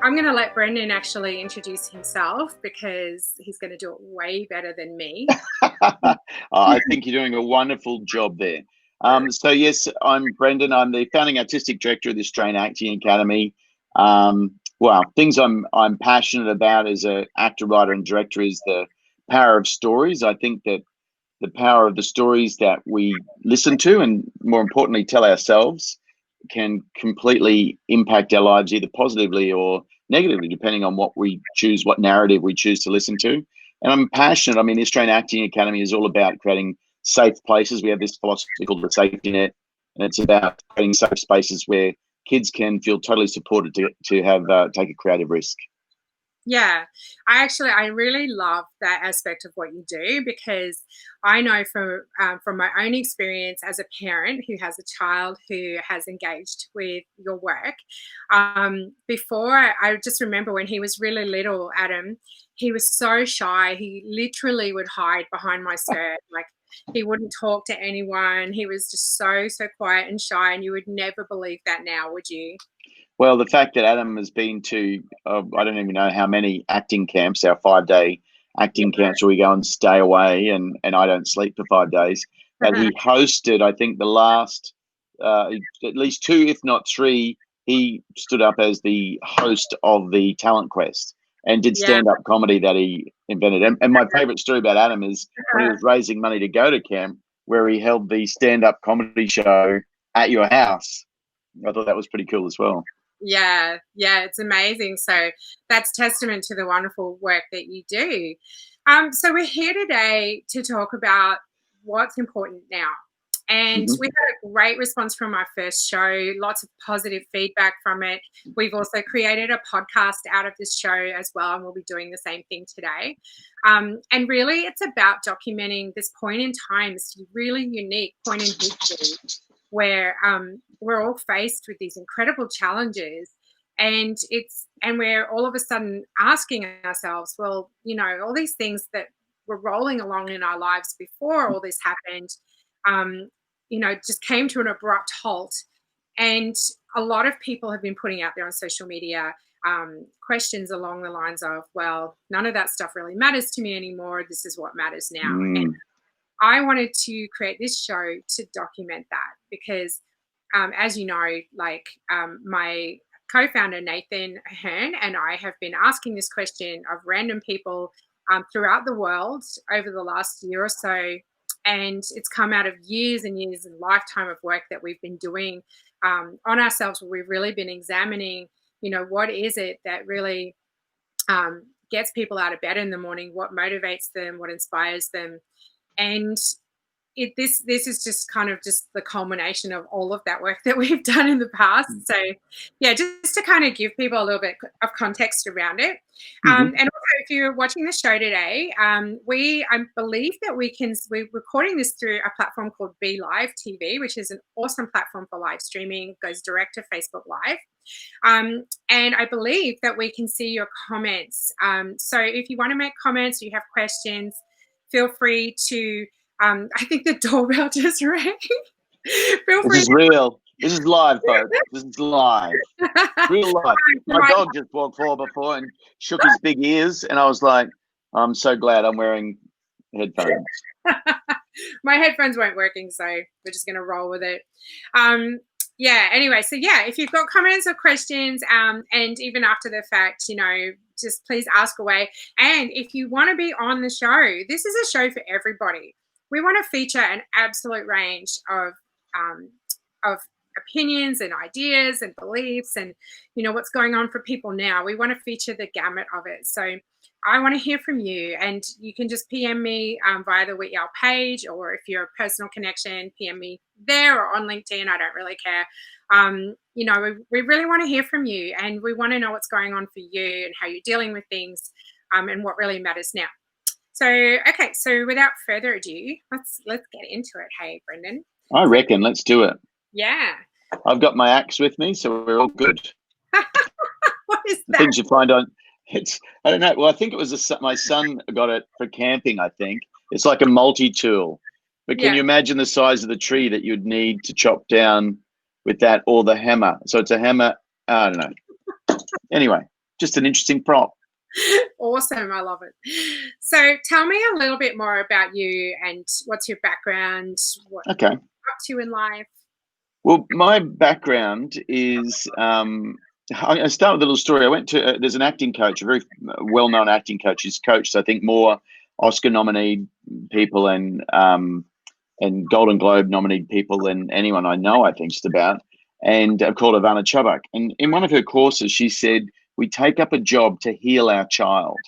I'm going to let Brendan actually introduce himself because he's going to do it way better than me. I think you're doing a wonderful job there. So yes, I'm Brendan. I'm the founding artistic director of the Australian Acting Academy. Things I'm passionate about as an actor, writer, and director is the power of stories. I think that the power of the stories that we listen to, and more importantly, tell ourselves, can completely impact our lives either positively or negatively, depending on what narrative we choose to listen to. And I'm passionate. I mean, the Australian Acting Academy is all about creating safe places. We have this philosophy called the safety net, and it's about creating safe spaces where kids can feel totally supported to take a creative risk. Yeah, I really love that aspect of what you do, because I know from my own experience as a parent who has a child who has engaged with your work. Before, I just remember when he was really little, Adam, he was so shy. He literally would hide behind my skirt. Like, he wouldn't talk to anyone. He was just so quiet and shy, and you would never believe that now, would you? Well, the fact that Adam has been to, I don't even know how many acting camps, our 5-day acting camps where we go and stay away, and I don't sleep for 5 days, that he hosted, I think the last, at least 2, if not 3, he stood up as the host of the Talent Quest and did stand-up comedy that he invented. And my favourite story about Adam is when he was raising money to go to camp, where he held the stand-up comedy show at your house. I thought that was pretty cool as well. Yeah, it's amazing. So that's testament to the wonderful work that you do. So we're here today to talk about what's important now. And we had a great response from our first show, lots of positive feedback from it. We've also created a podcast out of this show as well, and we'll be doing the same thing today. And really, it's about documenting this point in time, this really unique point in history where we're all faced with these incredible challenges, and we're all of a sudden asking ourselves, well, all these things that were rolling along in our lives before all this happened, just came to an abrupt halt. And a lot of people have been putting out there on social media questions along the lines of, well, none of that stuff really matters to me anymore. This is what matters now. And I wanted to create this show to document that because, as you know, my co-founder, Nathan Hearn, and I have been asking this question of random people throughout the world over the last year or so. And it's come out of years and years and lifetime of work that we've been doing on ourselves, where we've really been examining, what is it that really gets people out of bed in the morning, what motivates them, what inspires them. And this is just kind of just the culmination of all of that work that we've done in the past. So yeah, just to kind of give people a little bit of context around it. And also, if you're watching the show today, I believe that we're recording this through a platform called Be Live TV, which is an awesome platform for live streaming. It goes direct to Facebook Live. And I believe that we can see your comments. So if you want to make comments or you have questions, feel free to, I think the doorbell just rang. This is real. This is live, folks. This is live. Real life. My dog just walked forward before and shook his big ears, and I was like, I'm so glad I'm wearing headphones. My headphones weren't working, so we're just going to roll with it. Anyway, so if you've got comments or questions, and even after the fact, just please ask away. And if you want to be on the show, this is a show for everybody. We want to feature an absolute range of opinions and ideas and beliefs and, what's going on for people now. We want to feature the gamut of it. So I want to hear from you, and you can just PM me via the Wheat Owl page, or if you're a personal connection, PM me there or on LinkedIn. I don't really care. We really want to hear from you, and we want to know what's going on for you and how you're dealing with things, and what really matters now. So, okay, so without further ado, let's get into it. Hey, Brendan. I reckon. Let's do it. Yeah. I've got my axe with me, so we're all good. What is that? Things you find on... I don't know. Well, I think it was my son got it for camping, I think. It's like a multi-tool. But can you imagine the size of the tree that you'd need to chop down with that, or the hammer? So it's a hammer. I don't know. Anyway. just an interesting prop. Awesome. I love it. So tell me a little bit more about you and what's your background, what Okay. you're up to in life. Well, my background is I start with a little story. I went to there's an acting coach, a very well-known acting coach. He's coached, I think, more Oscar-nominated people and Golden Globe-nominated people than anyone I know, I think, just about. And called Ivana Chubbuck. And in one of her courses, she said, "We take up a job to heal our child."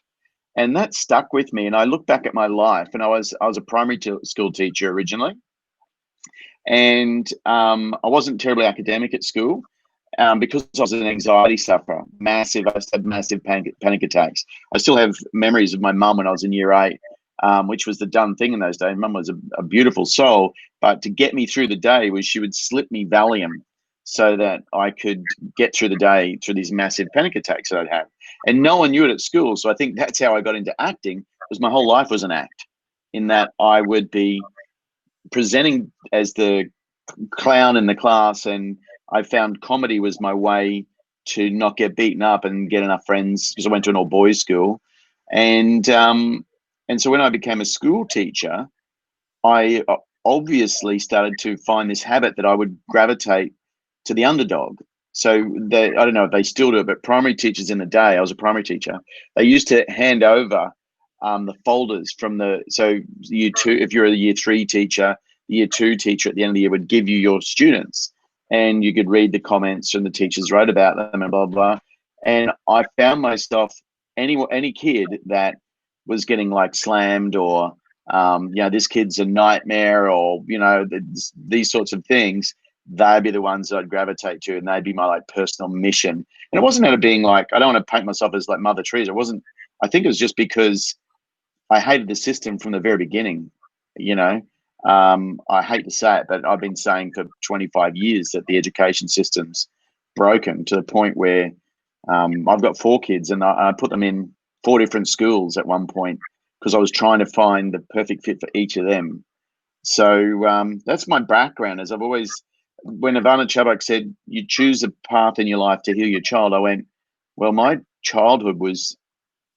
And that stuck with me. And I look back at my life, and I was a primary school teacher originally. And I wasn't terribly academic at school because I was an anxiety sufferer. Massive. I had massive panic attacks. I still have memories of my mum when I was in year 8, which was the done thing in those days. Mum was a beautiful soul, but to get me through the day was she would slip me Valium so that I could get through the day through these massive panic attacks that I'd have. And no one knew it at school. So I think that's how I got into acting, because my whole life was an act, in that I would be presenting as the clown in the class, and I found comedy was my way to not get beaten up and get enough friends, because I went to an all boys school. And so when I became a school teacher, I obviously started to find this habit that I would gravitate to the underdog. So I don't know if they still do it, but primary teachers in the day, I was a primary teacher, they used to hand over the folders from so year 2, if you're a year 3 teacher, the year 2 teacher at the end of the year would give you your students, and you could read the comments and the teachers wrote about them and blah, blah. And I found myself, any kid that was getting like slammed or, this kid's a nightmare, or, these sorts of things, they'd be the ones that I'd gravitate to, and they'd be my like personal mission. And it wasn't out of being like, I don't want to paint myself as like Mother Teresa. I think it was just because I hated the system from the very beginning. I hate to say it, but I've been saying for 25 years that the education system's broken to the point where I've got 4 kids, and I put them in 4 different schools at one point because I was trying to find the perfect fit for each of them. So that's my background. As I've always, when Ivana Chubbuck said, you choose a path in your life to heal your child, I went, well, my childhood was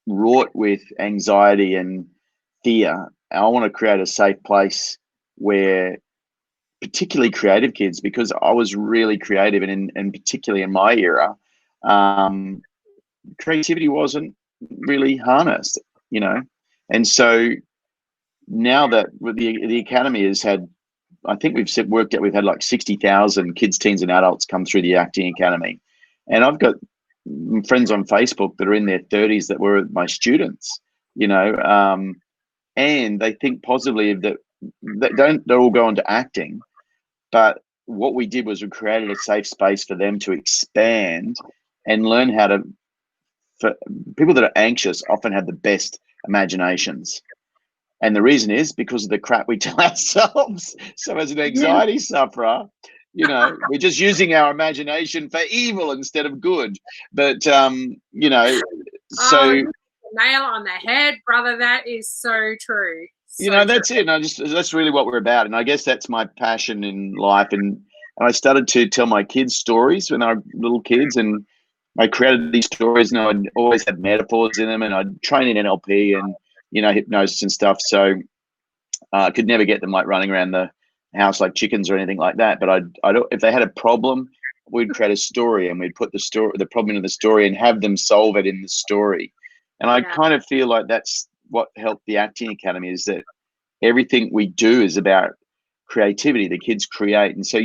wrought with anxiety and fear. I want to create a safe place where, particularly creative kids, because I was really creative, and particularly in my era, creativity wasn't really harnessed, And so now that the Academy has had, I think we've had like 60,000 kids, teens and adults come through the Acting Academy. And I've got friends on Facebook that are in their 30s that were my students, and they think positively that they all go into acting. But what we did was we created a safe space for them to expand and learn how to, for people that are anxious often have the best imaginations. And the reason is because of the crap we tell ourselves. So as an anxiety sufferer, we're just using our imagination for evil instead of good. But, so. Nail on the head, brother. That is so true. That's it. And that's really what we're about. And I guess that's my passion in life. And I started to tell my kids stories when they were little kids, and I created these stories, and I'd always had metaphors in them, and I'd train in NLP and, hypnosis and stuff. So I could never get them like running around the house like chickens or anything like that. But if they had a problem, we'd create a story, and we'd put the problem into the story and have them solve it in the story. And I kind of feel like that's what helped the Acting Academy, is that everything we do is about creativity. The kids create. And so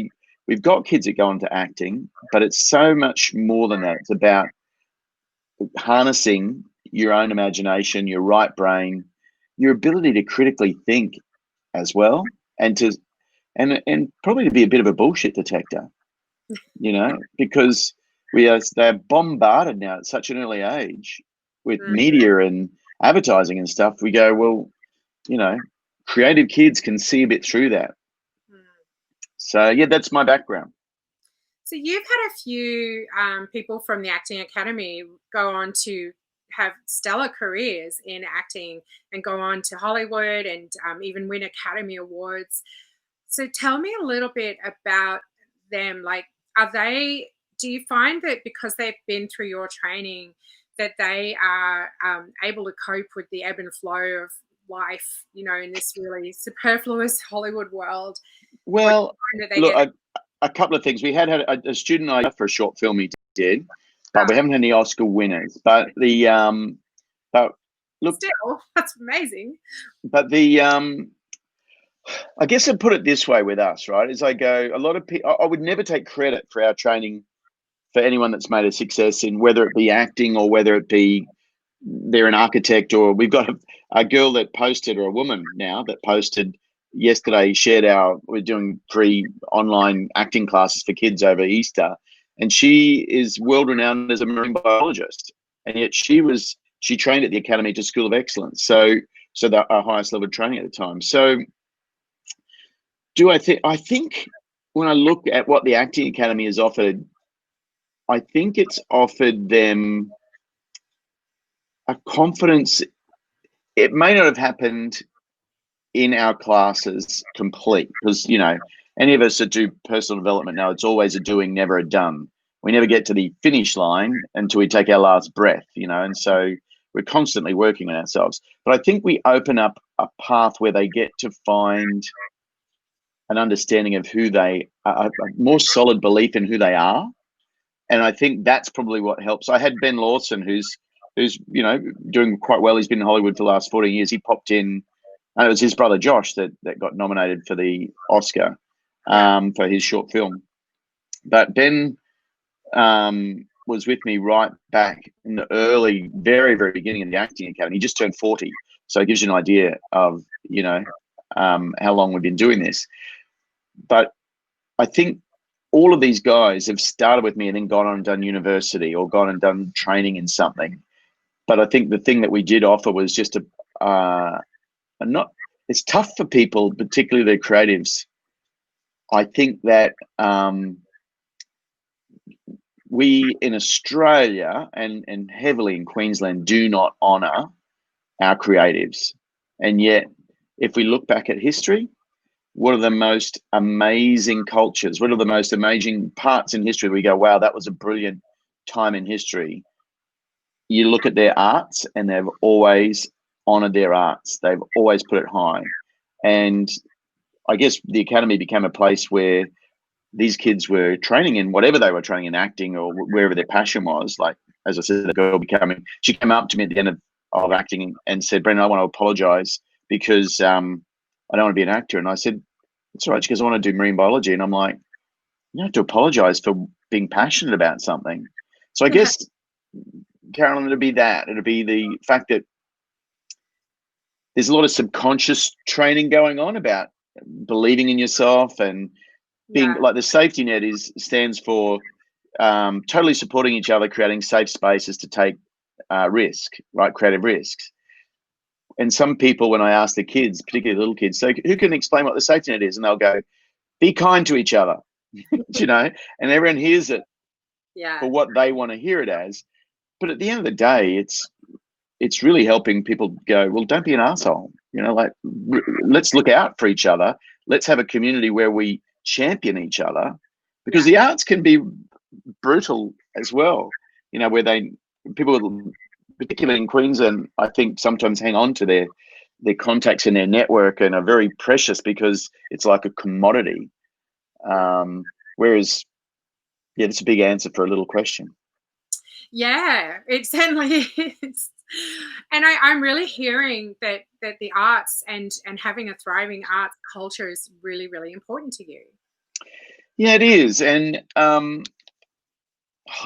we've got kids that go into acting, but it's so much more than that. It's about harnessing your own imagination, your right brain, your ability to critically think as well, and probably to be a bit of a bullshit detector, because they're bombarded now at such an early age with media and advertising and stuff. We go, well, creative kids can see a bit through that. So yeah, that's my background. So you've had a few people from the Acting Academy go on to have stellar careers in acting and go on to Hollywood and even win Academy Awards. So tell me a little bit about them. Like, do you find that because they've been through your training that they are able to cope with the ebb and flow of life, in this really superfluous Hollywood world. Well, look, a couple of things. We had a student idea for a short film he did, but we haven't had any Oscar winners. But but look, still, that's amazing. But I guess I'd put it this way with us, right? As I go, a lot of people, I would never take credit for our training for anyone that's made a success in whether it be acting or whether it be they're an architect, or we've got a girl that posted, or a woman now that posted yesterday, we're doing free online acting classes for kids over Easter, and she is world renowned as a marine biologist, and yet she trained at the Academy to School of Excellence, so our highest level of training at the time. So I think when I look at what the Acting Academy has offered, I think it's offered them a confidence. It may not have happened in our classes complete, because any of us that do personal development now, it's always a doing, never a done. We never get to the finish line until we take our last breath, and so we're constantly working on ourselves. But I think we open up a path where they get to find an understanding of who they are, a more solid belief in who they are. And I think that's probably what helps. I had Ben Lawson, who's doing quite well. He's been in Hollywood for the last 14 years. He popped in, and it was his brother Josh that got nominated for the Oscar for his short film. But Ben was with me right back in the early, very, very beginning of the Acting Academy. He just turned 40, so it gives you an idea of how long we've been doing this. But I think all of these guys have started with me and then gone on and done university or gone and done training in something. But I think the thing that we did offer was just it's tough for people, particularly the creatives. I think that we in Australia and heavily in Queensland do not honour our creatives. And yet, if we look back at history, what are the most amazing cultures? What are the most amazing parts in history? We go, wow, that was a brilliant time in history. You look at their arts, and they've always honoured their arts. They've always put it high. And I guess the Academy became a place where these kids were training in whatever they were training in, acting or wherever their passion was. Like, as I said, the girl she came up to me at the end of acting and said, Brendan, I want to apologise because I don't want to be an actor. And I said, it's all right. She goes, I want to do marine biology. And I'm like, you have to apologise for being passionate about something. So I guess, Carolyn, it'll be that. It'll be the fact that there's a lot of subconscious training going on about believing in yourself and being like the safety net stands for totally supporting each other, creating safe spaces to take risk, right? Creative risks. And some people, when I ask the kids, particularly little kids, so who can explain what the safety net is? And they'll go, be kind to each other, and everyone hears it for what they want to hear it as. But at the end of the day, it's really helping people go, well, don't be an asshole. Let's look out for each other. Let's have a community where we champion each other, because the arts can be brutal as well. Where people, particularly in Queensland, I think sometimes hang on to their contacts in their network and are very precious because it's like a commodity. Whereas, that's a big answer for a little question. Yeah, it certainly is. And I'm really hearing that the arts and having a thriving arts culture is really, really important to you. Yeah, it is. And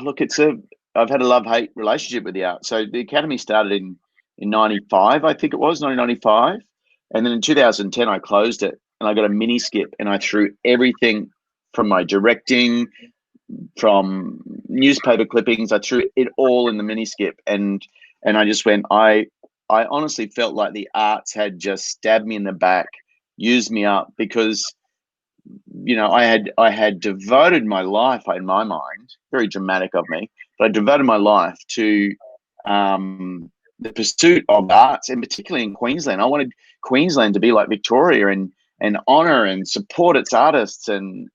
look, I've had a love-hate relationship with the arts. So the Academy started in 95, I think it was, 1995. And then in 2010, I closed it and I got a mini skip, and I threw everything from my directing, from newspaper clippings, I threw it all in the mini skip. And I just went, I honestly felt like the arts had just stabbed me in the back, used me up, because I had devoted my life, in my mind, very dramatic of me, but I devoted my life to the pursuit of arts, and particularly in Queensland. I wanted Queensland to be like Victoria and honour and support its artists, and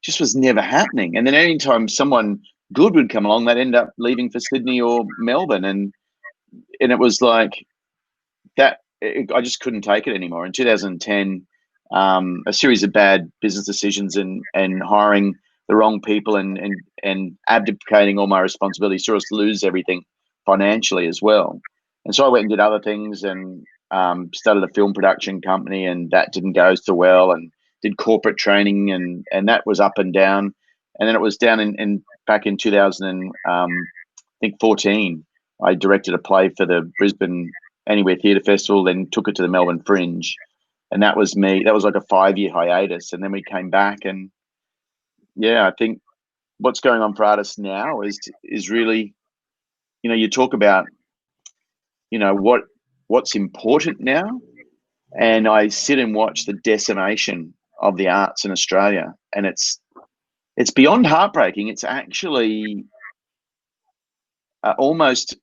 just was never happening. And then anytime someone good would come along, they'd end up leaving for Sydney or Melbourne, and it was like that. I just couldn't take it anymore. In 2010, a series of bad business decisions and hiring the wrong people and abdicating all my responsibilities saw us lose everything financially as well. And so I went and did other things and started a film production company, and that didn't go so well, and did corporate training, and that was up and down. And then it was down in back in 2014, I directed a play for the Brisbane Anywhere Theatre Festival, then took it to the Melbourne Fringe. And that was me. That was like a 5-year hiatus. And then we came back, and yeah, I think what's going on for artists now is really, you talk about, what's important now. And I sit and watch the decimation of the arts in Australia, and it's beyond heartbreaking. It's actually almost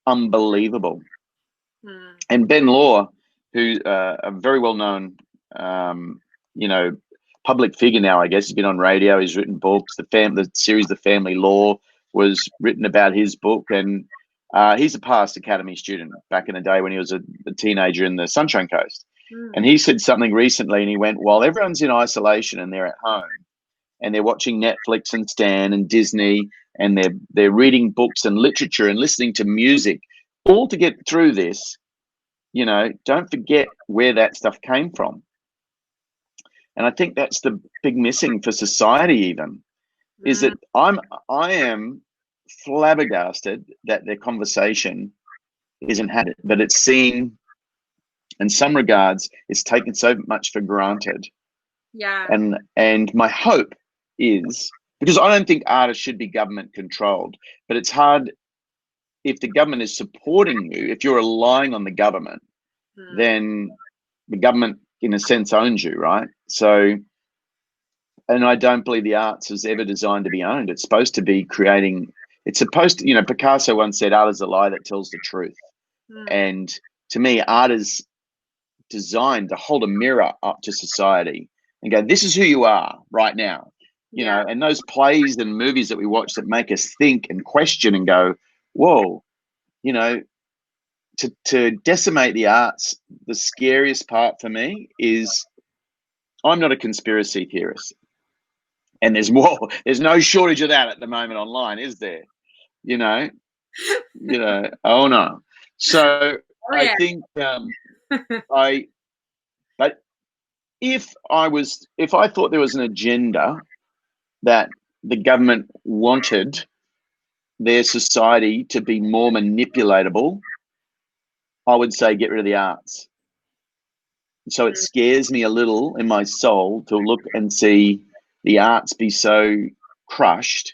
unbelievable. And Ben Law, who a very well-known, public figure now, I guess, he's been on radio, he's written books. The series The Family Law was written about his book, and he's a past Academy student back in the day when he was a teenager in the Sunshine Coast. And he said something recently, and he went, while everyone's in isolation and they're at home and they're watching Netflix and Stan and Disney, and they're reading books and literature and listening to music, all to get through this, don't forget where that stuff came from. And I think that's the big missing for society even, is that I am flabbergasted that their conversation isn't had, but it's seen, in some regards, it's taken so much for granted. Yeah. And my hope is, because I don't think artists should be government controlled, but it's hard if the government is supporting you. If you're relying on the government, then the government, in a sense, owns you, right? So, and I don't believe the arts is ever designed to be owned. It's supposed to be creating. It's supposed to, Picasso once said, art is a lie that tells the truth. And to me, art is designed to hold a mirror up to society and go, this is who you are right now. You know, and those plays and movies that we watch that make us think and question and go, whoa, to decimate the arts, the scariest part for me is, I'm not a conspiracy theorist. And there's no shortage of that at the moment online, is there? Oh no. So I think but if I thought there was an agenda that the government wanted their society to be more manipulatable, I would say get rid of the arts. So it scares me a little in my soul to look and see the arts be so crushed,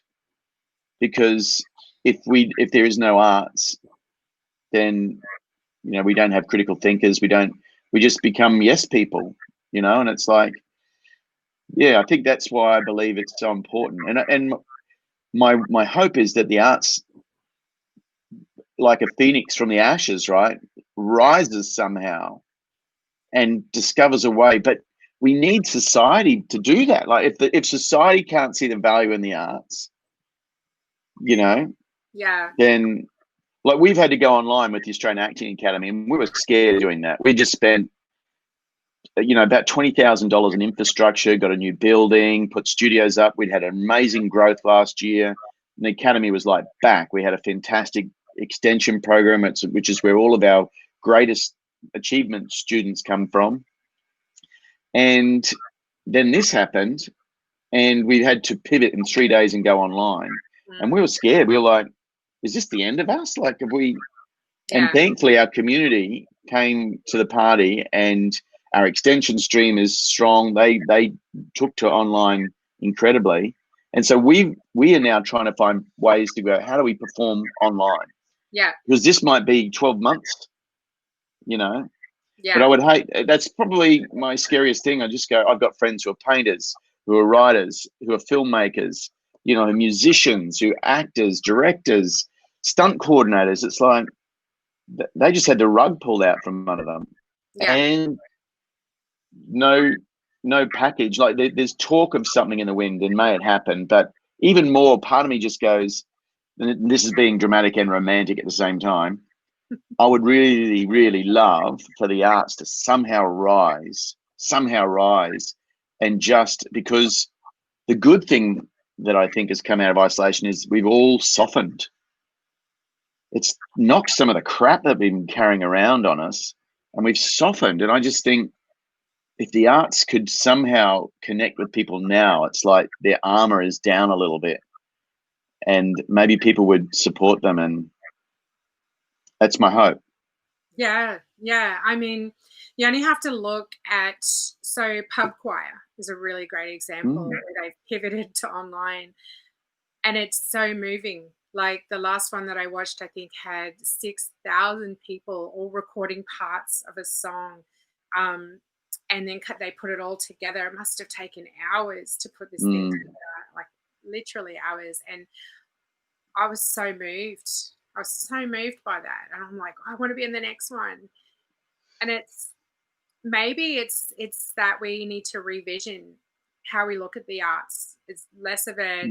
because if there is no arts, then we don't have critical thinkers. We just become yes people, and it's like, I think that's why I believe it's so important. And my hope is that the arts, like a phoenix from the ashes, right, rises somehow and discovers a way. But we need society to do that. Like if society can't see the value in the arts, then like we've had to go online with the Australian Acting Academy, and we were scared of doing that. We just spent about $20,000 in infrastructure, got a new building, put studios up. We'd had amazing growth last year. And the Academy was like back. We had a fantastic extension program, which is where all of our greatest achievement students come from. And then this happened, and we had to pivot in 3 days and go online. And we were scared. We were like, is this the end of us? Like, have we? And thankfully our community came to the party, and our extension stream is strong. They took to online incredibly. And so we are now trying to find ways to go, how do we perform online? Yeah. Because this might be 12 months, Yeah. But I would hate, that's probably my scariest thing. I just go, I've got friends who are painters, who are writers, who are filmmakers, musicians, who are actors, directors, stunt coordinators. It's like they just had the rug pulled out from under them. And no package. Like there's talk of something in the wind, and may it happen, but even more, part of me just goes, and this is being dramatic and romantic at the same time, I would really, really love for the arts to somehow rise, and just because the good thing that I think has come out of isolation is we've all softened. It's knocked some of the crap that we've been carrying around on us, and we've softened. And I just think if the arts could somehow connect with people now, it's like their armor is down a little bit, and maybe people would support them, and that's my hope. Yeah, yeah. I mean, you only have to look at, so pub choir is a really great example where they've pivoted to online, and it's so moving. Like the last one that I watched, I think had 6,000 people all recording parts of a song. And then they put it all together. It must have taken hours to put this thing together, like literally hours. And I was so moved. I was so moved by that. And I'm like, I want to be in the next one. And it's that we need to revision how we look at the arts. It's less of a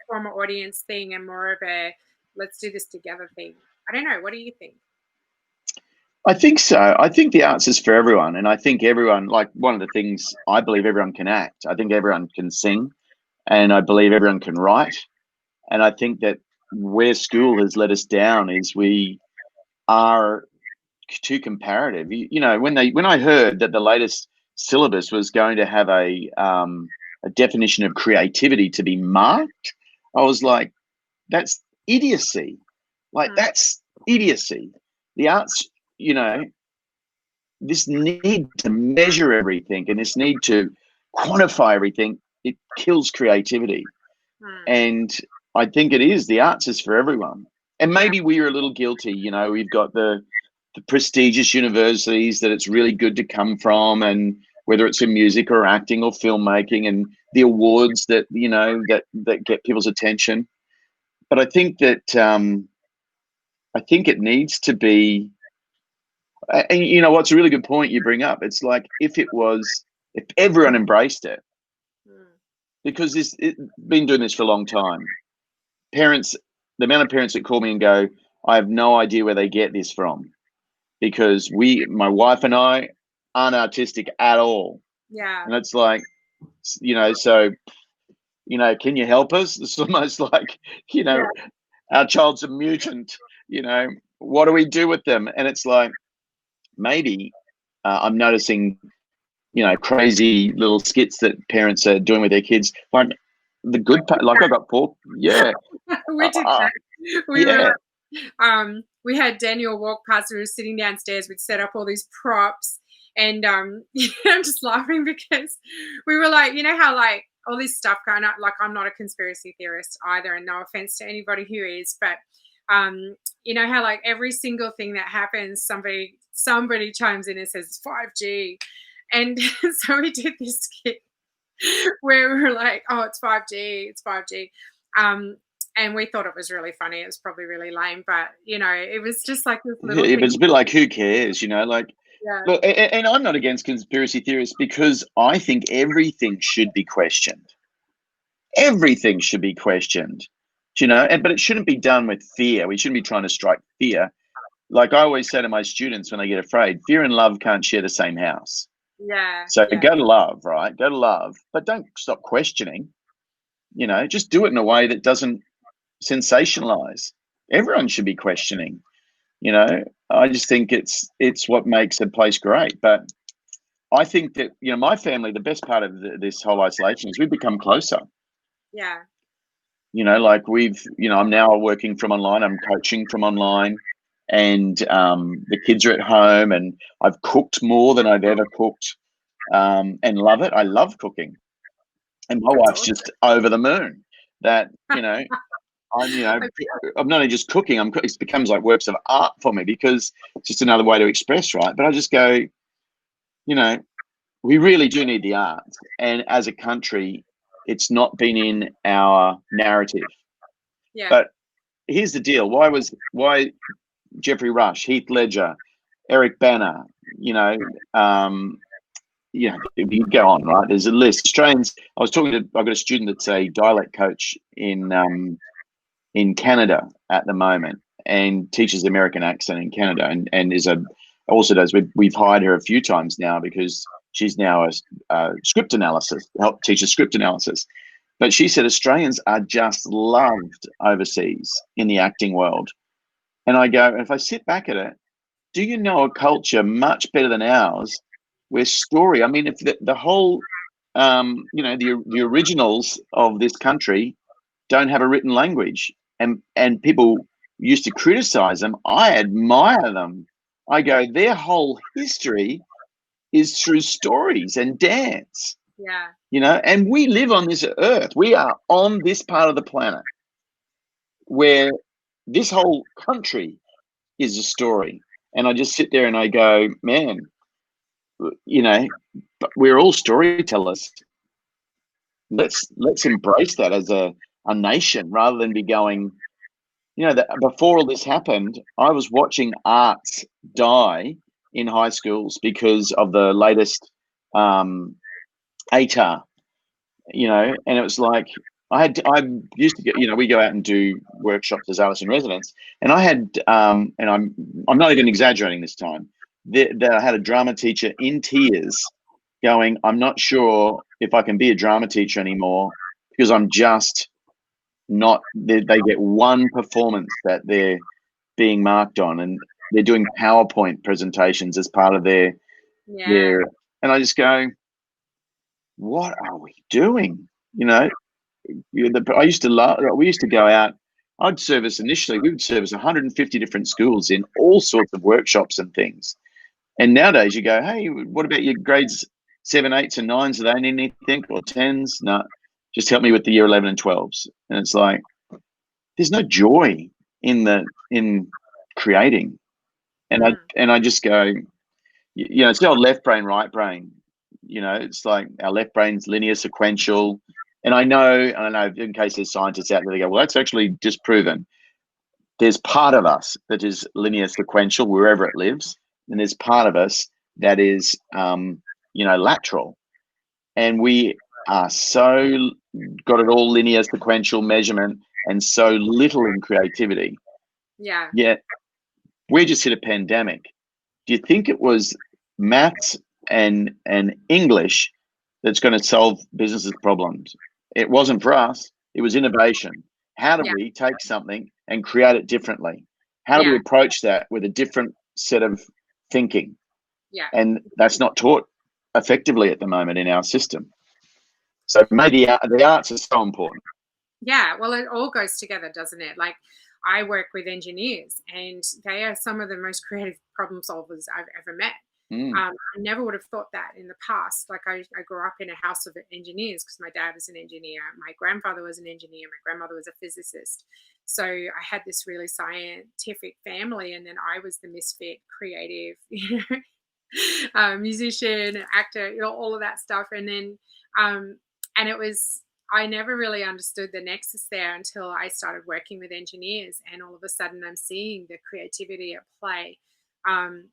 performer audience thing and more of a let's do this together thing. I don't know. What do you think? I think so. I think the arts is for everyone. And I think everyone, like one of the things, I believe everyone can act. I think everyone can sing. And I believe everyone can write. And I think that where school has let us down is we are too comparative. You know, when I heard that the latest syllabus was going to have a definition of creativity to be marked, I was like, that's idiocy. Like, that's idiocy. The arts, you know, this need to measure everything and this need to quantify everything, it kills creativity. And I think it is. The arts is for everyone. And maybe we're a little guilty, you know, we've got the prestigious universities that it's really good to come from, and whether it's in music or acting or filmmaking, and the awards that, you know, that get people's attention. But I think that I think it needs to be, and you know what's a really good point you bring up. It's like if everyone embraced it, because been doing this for a long time. Parents, the amount of parents that call me and go, I have no idea where they get this from, because my wife and I aren't artistic at all. Yeah. And it's like, you know, so, you know, can you help us? It's almost like, you know, our child's a mutant, you know, what do we do with them? And it's like, maybe I'm noticing, you know, crazy little skits that parents are doing with their kids. Like the good part, like I got pork. Yeah. We did that. We had Daniel walk past. We were sitting downstairs. We'd set up all these props, and I'm just laughing because we were like, you know how like all this stuff going on. Like I'm not a conspiracy theorist either, and no offense to anybody who is, but you know how like every single thing that happens, somebody chimes in and says it's 5G, and so we did this skit where we were like, oh, it's 5G, it's 5G. And we thought it was really funny. It was probably really lame, but you know, it was just like this little thing. It was a bit like, who cares, you know, like, look, and I'm not against conspiracy theorists, because I think everything should be questioned. Everything should be questioned, you know, but it shouldn't be done with fear. We shouldn't be trying to strike fear. Like I always say to my students when they get afraid, fear and love can't share the same house. Yeah. So go to love, right? Go to love, but don't stop questioning. You know, just do it in a way that doesn't sensationalize. Everyone should be questioning. You know, I just think it's what makes a place great. But I think that, you know, my family, the best part of this whole isolation is we've become closer. Yeah. You know, like I'm now working from online. I'm coaching from online, and the kids are at home, and I've cooked more than I've ever cooked, and love it. I love cooking, and my wife's just over the moon that, you know, I'm not only just cooking. It becomes like works of art for me, because it's just another way to express, right? But I just go, you know, we really do need the arts, and as a country, it's not been in our narrative. Yeah. But here's the deal: why Jeffrey Rush, Heath Ledger, Eric Bana, you know, you go on, right? There's a list. Australians. I've got a student that's a dialect coach in Canada at the moment and teaches the American accent in Canada, and also does. We've hired her a few times now because she's now a script analysis, teaches script analysis. But she said Australians are just loved overseas in the acting world. And I go, if I sit back at it, do you know a culture much better than ours where story, I mean, if the whole, the originals of this country don't have a written language and people used to criticize them, I admire them. I go, their whole history is through stories and dance. Yeah. And we live on this earth. We are on this part of the planet where this whole country is a story. And I just sit there and I go, man, we're all storytellers. Let's embrace that as a nation rather than be going, that before all this happened, I was watching arts die in high schools because of the latest ATAR, and it was like I used to get, we go out and do workshops as artists in residence, and I had, and I'm not even exaggerating this time, I had a drama teacher in tears going, I'm not sure if I can be a drama teacher anymore because I'm just not, they get one performance that they're being marked on, and they're doing PowerPoint presentations as part of their, and I just go, what are we doing? I used to love, we used to go out, we would service 150 different schools in all sorts of workshops and things. And nowadays you go, hey, what about your grades 7, 8s and 9s? Do they need anything, or 10s? No, just help me with the year 11 and 12s. And it's like, there's no joy in creating. And I just go, it's the old left brain, right brain. It's like our left brain's linear sequential. And I know, in case there's scientists out there, they go, well, that's actually disproven. There's part of us that is linear sequential wherever it lives. And there's part of us that is, lateral. And we are so got it all linear sequential measurement and so little in creativity. Yeah. Yet we just hit a pandemic. Do you think it was maths and English that's going to solve businesses' problems? It wasn't for us. It was innovation. How do we take something and create it differently? How do we approach that with a different set of thinking? Yeah. And that's not taught effectively at the moment in our system. So maybe the arts are so important. Yeah, well, it all goes together, doesn't it? Like, I work with engineers, and they are some of the most creative problem solvers I've ever met. I never would have thought that in the past. Like, I grew up in a house of engineers because my dad was an engineer, my grandfather was an engineer, my grandmother was a physicist. So I had this really scientific family, and then I was the misfit, creative, musician, actor, all of that stuff. And then, and it was, I never really understood the nexus there until I started working with engineers, and all of a sudden I'm seeing the creativity at play. And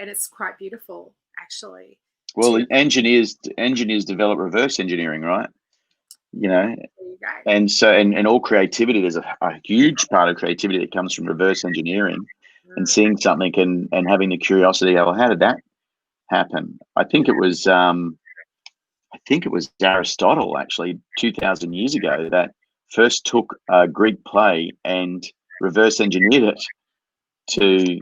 it's quite beautiful, actually. Well, engineers develop reverse engineering, right? There you go. And so, and all creativity, there's a huge part of creativity that comes from reverse engineering and seeing something and having the curiosity. Well, how did that happen? I think it was Aristotle, actually, 2,000 years ago, that first took a Greek play and reverse engineered it to,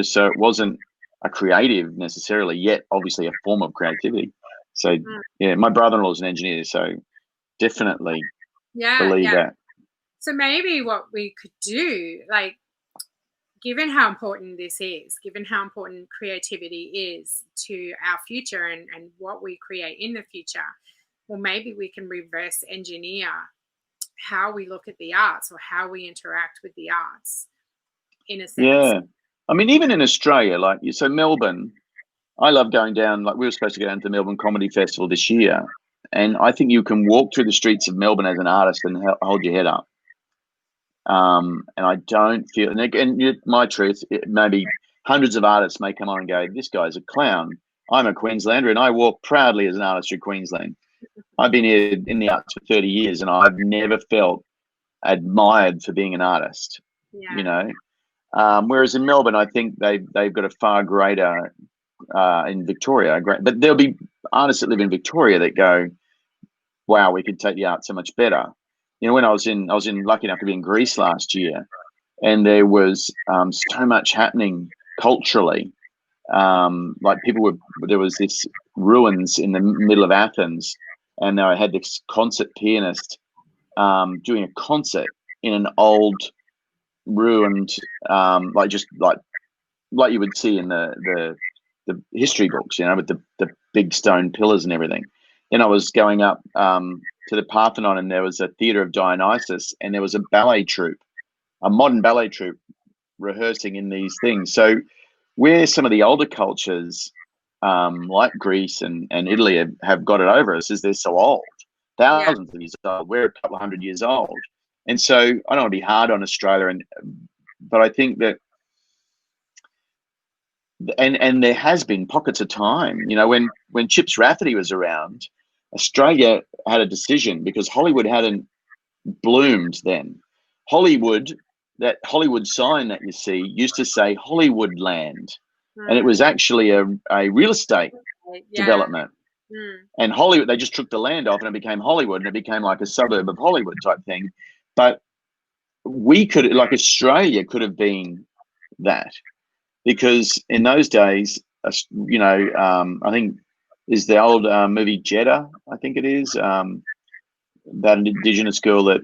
so it wasn't a creative necessarily, yet obviously a form of creativity. So my brother-in-law is an engineer, so definitely believe that. So maybe what we could do, like, given how important this is, given how important creativity is to our future and what we create in the future, well, maybe we can reverse engineer how we look at the arts or how we interact with the arts, in a sense. Yeah. I mean, even in Australia, like, so Melbourne, I love going down, like we were supposed to go down to the Melbourne Comedy Festival this year. And I think you can walk through the streets of Melbourne as an artist and hold your head up. And I don't feel, and my truth, maybe hundreds of artists may come on and go, this guy's a clown. I'm a Queenslander, and I walk proudly as an artist through Queensland. I've been here in the arts for 30 years, and I've never felt admired for being an artist. Yeah. You know, whereas in Melbourne, I think they've got a far greater in Victoria. But there'll be artists that live in Victoria that go, "Wow, we could take the art so much better." You know, when I was lucky enough to be in Greece last year, and there was so much happening culturally. Like there was this ruins in the middle of Athens, and I had this concert pianist doing a concert in an old ruined, like you would see in the history books, you know, with the big stone pillars and everything. Then I was going up to the Parthenon, and there was a theatre of Dionysus, and there was a ballet troupe, a modern ballet troupe, rehearsing in these things. So where some of the older cultures, like Greece and Italy, have got it over us, is they're so old, thousands of years old. We're a couple of 100 years old. And so I don't want to be hard on Australia, but I think that, and there has been pockets of time, you know, when Chips Rafferty was around, Australia had a decision because Hollywood hadn't bloomed then. That Hollywood sign that you see used to say Hollywood Land, and it was actually a real estate development. And Hollywood, they just took the land off, and it became Hollywood, and it became like a suburb of Hollywood type thing. But we could, like Australia, could have been that, because in those days, you know, I think is the old movie Jeddah, I think it is, that Indigenous girl that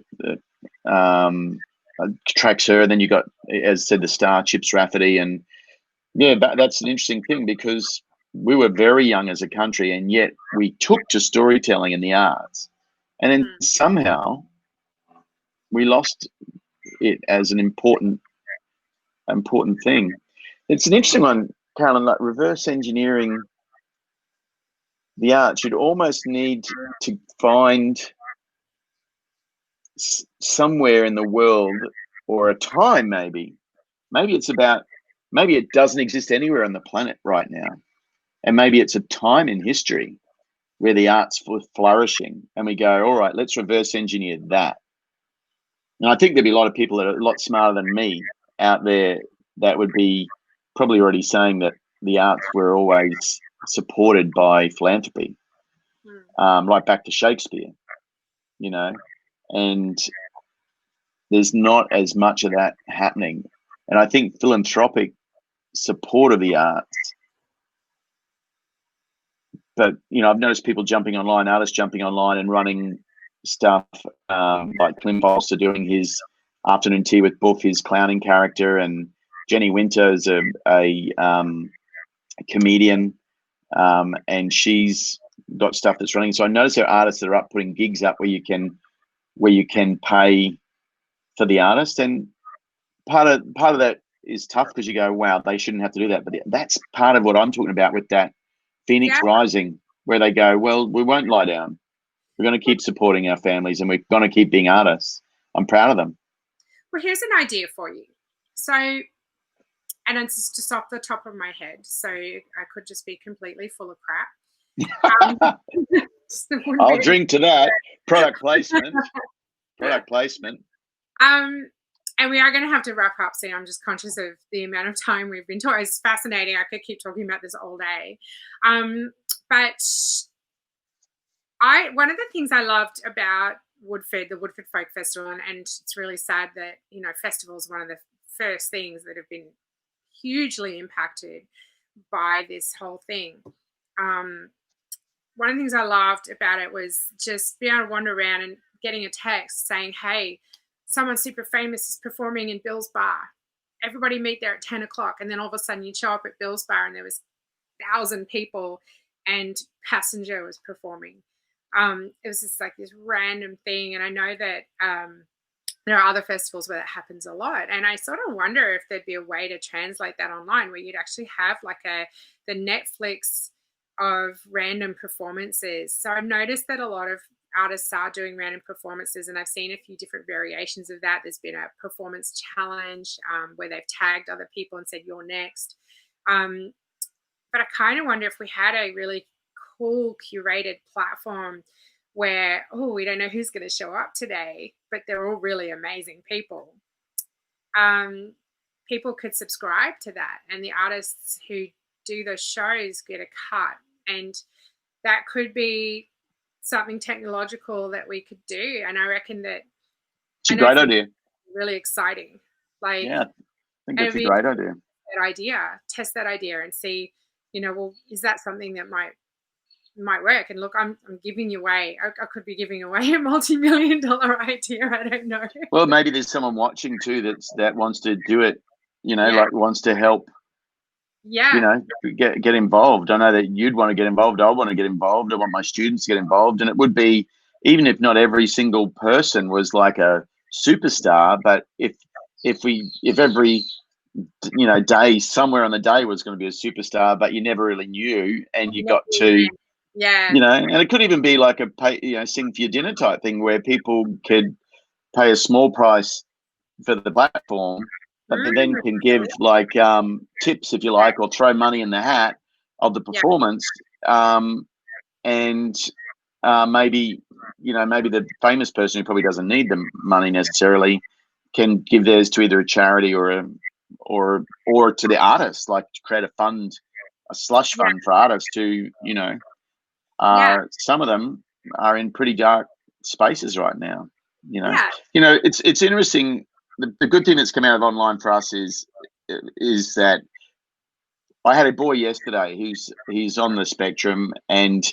tracks her, and then you got, as I said, the star Chips Rafferty, and yeah, that's an interesting thing because we were very young as a country, and yet we took to storytelling and the arts, and then somehow we lost it as an important thing. It's an interesting one, Carolyn. Like reverse engineering the arts, you'd almost need to find somewhere in the world, or a time, maybe it doesn't exist anywhere on the planet right now, and maybe it's a time in history where the arts were flourishing, and we go, all right, let's reverse engineer that. And I think there'd be a lot of people that are a lot smarter than me out there that would be probably already saying that the arts were always supported by philanthropy, right back to Shakespeare, you know, and there's not as much of that happening. And I think philanthropic support of the arts, but, you know, I've noticed people artists jumping online and running stuff, like Clint Foster doing his afternoon tea with Buff, his clowning character, and Jenny Winter is a comedian, and she's got stuff that's running. So I notice there are artists that are up putting gigs up where you can pay for the artist, and part of that is tough because you go, wow, they shouldn't have to do that. But that's part of what I'm talking about with that Phoenix Rising, where they go, well, we won't lie down. We're going to keep supporting our families, and we're going to keep being artists. I'm proud of them. Well, here's an idea for you. So, and it's just off the top of my head, so I could just be completely full of crap. I'll drink to that. Product placement. And we are going to have to wrap up soon. I'm just conscious of the amount of time we've been talking. It's fascinating. I could keep talking about this all day. But one of the things I loved about Woodford, the Woodford Folk Festival, and it's really sad that, you know, festivals are one of the first things that have been hugely impacted by this whole thing. One of the things I loved about it was just being able to wander around and getting a text saying, hey, someone super famous is performing in Bill's Bar. Everybody meet there at 10 o'clock. And then all of a sudden you show up at Bill's Bar and there was 1,000 people and Passenger was performing. It was just like this random thing. And I know that there are other festivals where that happens a lot. And I sort of wonder if there'd be a way to translate that online where you'd actually have like the Netflix of random performances. So I've noticed that a lot of artists are doing random performances, and I've seen a few different variations of that. There's been a performance challenge where they've tagged other people and said, you're next. But But I kind of wonder if we had a really cool curated platform where, oh, we don't know who's going to show up today, but they're all really amazing people. People could subscribe to that, and the artists who do those shows get a cut. And that could be something technological that we could do. And I reckon that it's a great idea. Really exciting. Like, yeah, I think that's a great idea. Test that idea and see, well, is that something that might work? And look, I'm giving you away. I could be giving away a multi-million-dollar idea. I don't know. Well, maybe there's someone watching too that wants to do it. Like wants to help. Yeah. Get involved. I know that you'd want to get involved. I want to get involved. I want my students to get involved. And it would be, even if not every single person was like a superstar, but if every day, somewhere on the day was going to be a superstar, but you never really knew, and you got to, and it could even be like a pay, sing for your dinner type thing where people could pay a small price for the platform, but they then can give like tips, if you like, or throw money in the hat of the performance, and maybe the famous person who probably doesn't need the money necessarily can give theirs to either a charity or to the artist, like to create a fund, a slush fund for artists who some of them are in pretty dark spaces right now. It's interesting. The good thing that's come out of online for us is that I had a boy yesterday he's on the spectrum, and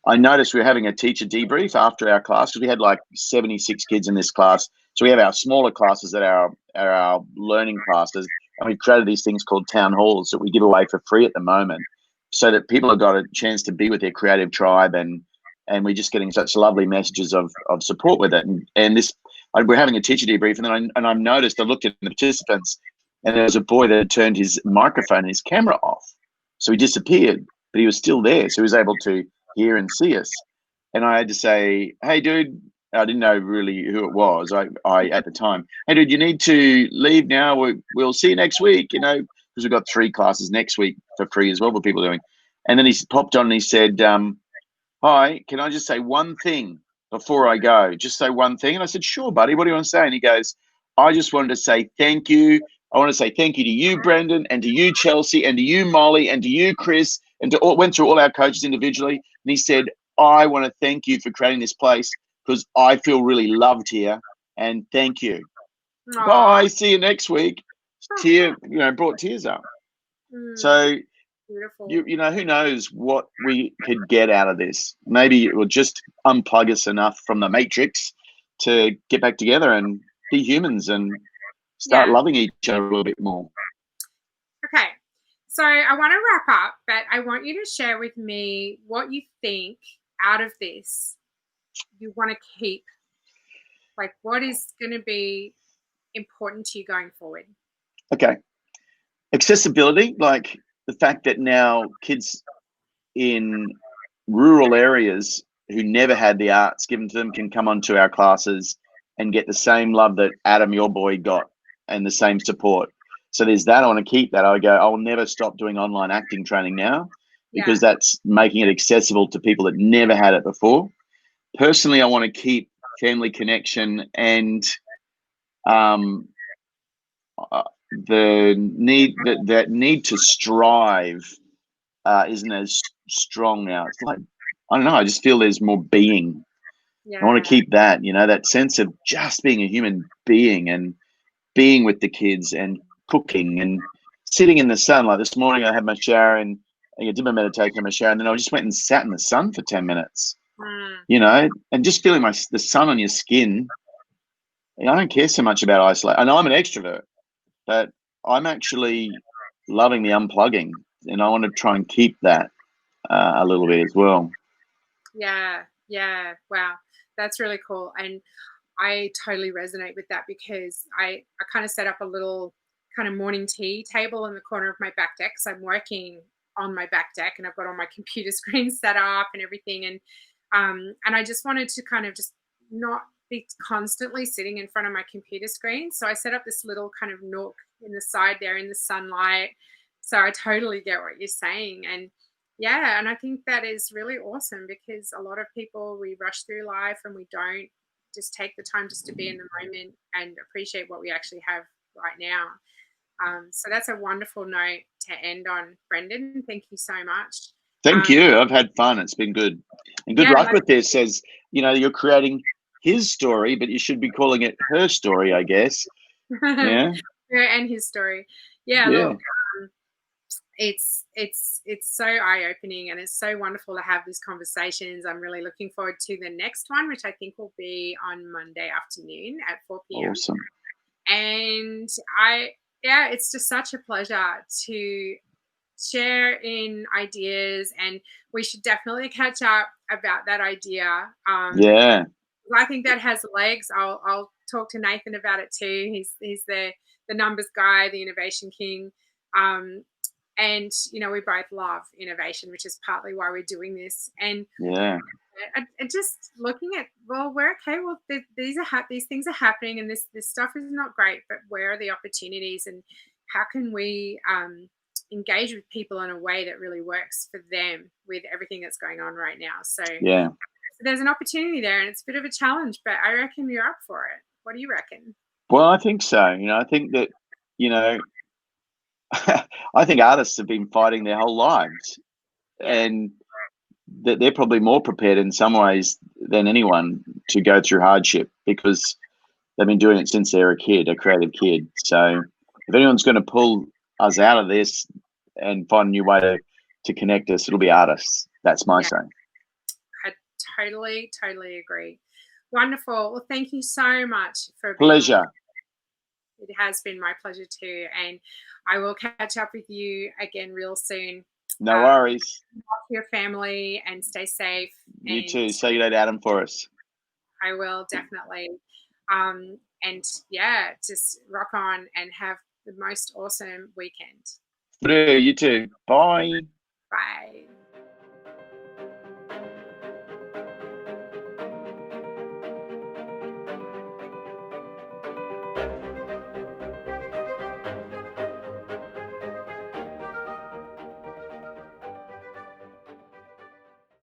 I noticed we were having a teacher debrief after our class because we had like 76 kids in this class. So we have our smaller classes that are our learning classes, and we've created these things called town halls that we give away for free at the moment, so that people have got a chance to be with their creative tribe, and we're just getting such lovely messages of support with it. And this, we're having a teacher debrief, and I've noticed, I looked at the participants, and there was a boy that had turned his microphone and his camera off. So he disappeared, but he was still there. So he was able to hear and see us. And I had to say, hey, dude, I didn't know really who it was. I at the time, hey, dude, you need to leave now. We'll see you next week, because we've got 3 classes next week for free as well for people doing. And then he popped on and he said, hi, can I just say one thing before I go? Just say one thing. And I said, sure, buddy. What do you want to say? And he goes, I just wanted to say thank you. I want to say thank you to you, Brendan, and to you, Chelsea, and to you, Molly, and to you, Chris, and went through all our coaches individually. And he said, I want to thank you for creating this place because I feel really loved here, and thank you. Aww. Bye. See you next week. Brought tears up. So, beautiful. Who knows what we could get out of this? Maybe it will just unplug us enough from the matrix to get back together and be humans and start loving each other a little bit more. Okay. So I want to wrap up, but I want you to share with me what you think out of this you want to keep. Like, what is going to be important to you going forward? Okay. Accessibility, like the fact that now kids in rural areas who never had the arts given to them can come onto our classes and get the same love that Adam, your boy, got, and the same support. So there's that. I want to keep that. I'll never stop doing online acting training now because that's making it accessible to people that never had it before. Personally, I want to keep family connection, and the need to strive isn't as strong now. It's like, I don't know, I just feel there's more being. I want to keep that, that sense of just being a human being and being with the kids and cooking and sitting in the sun. Like this morning I had my shower and I did my meditation in my shower, and then I just went and sat in the sun for 10 minutes, and just feeling the sun on your skin. I don't care so much about isolate. I know I'm an extrovert, but I'm actually loving the unplugging, and I want to try and keep that a little bit as well. Yeah. Wow. That's really cool. And I totally resonate with that because I kind of set up a little kind of morning tea table in the corner of my back deck. So I'm working on my back deck and I've got all my computer screens set up and everything. And I just wanted to kind of just not be constantly sitting in front of my computer screen. So I set up this little kind of nook in the side there in the sunlight So I totally get what you're saying. And yeah, and I think that is really awesome because a lot of people, we rush through life and we don't just take the time just to be in the moment and appreciate what we actually have right now. So that's a wonderful note to end on, Brendan. Thank you so much. Thank you. I've had fun. It's been good. And good Yeah, luck with this. As you know, you're creating his story, but you should be calling it her story, I guess. Yeah. her and his story. Yeah, Yeah. look, it's so eye-opening and it's so wonderful to have these conversations. I'm really looking forward to the next one, which I think will be on Monday afternoon at 4 p.m. Awesome. And yeah, it's just such a pleasure to share in ideas, and we should definitely catch up about that idea. Yeah. I think that has legs. I'll talk to Nathan about it too. He's the numbers guy, the innovation king. And we both love innovation, which is partly why we're doing this. And yeah, just looking at, well, we're okay. Well, these things are happening, and this stuff is not great. But where are the opportunities, and how can we engage with people in a way that really works for them with everything that's going on right now? So yeah. there's an opportunity there, and it's a bit of a challenge, but I reckon you're up for it. What do you reckon? Well, I think so. I think that, I think artists have been fighting their whole lives, and that they're probably more prepared in some ways than anyone to go through hardship because they've been doing it since they're a creative kid. So if anyone's going to pull us out of this and find a new way to connect us, it'll be artists. That's my say. I totally agree. Wonderful. Well, thank you so much for being Pleasure. It has been my pleasure too, and I will catch up with you again real soon. No worries. Love your family and stay safe. You too. Say good day to Adam for us. I will definitely. And yeah, just rock on and have the most awesome weekend. You too. Bye. Bye.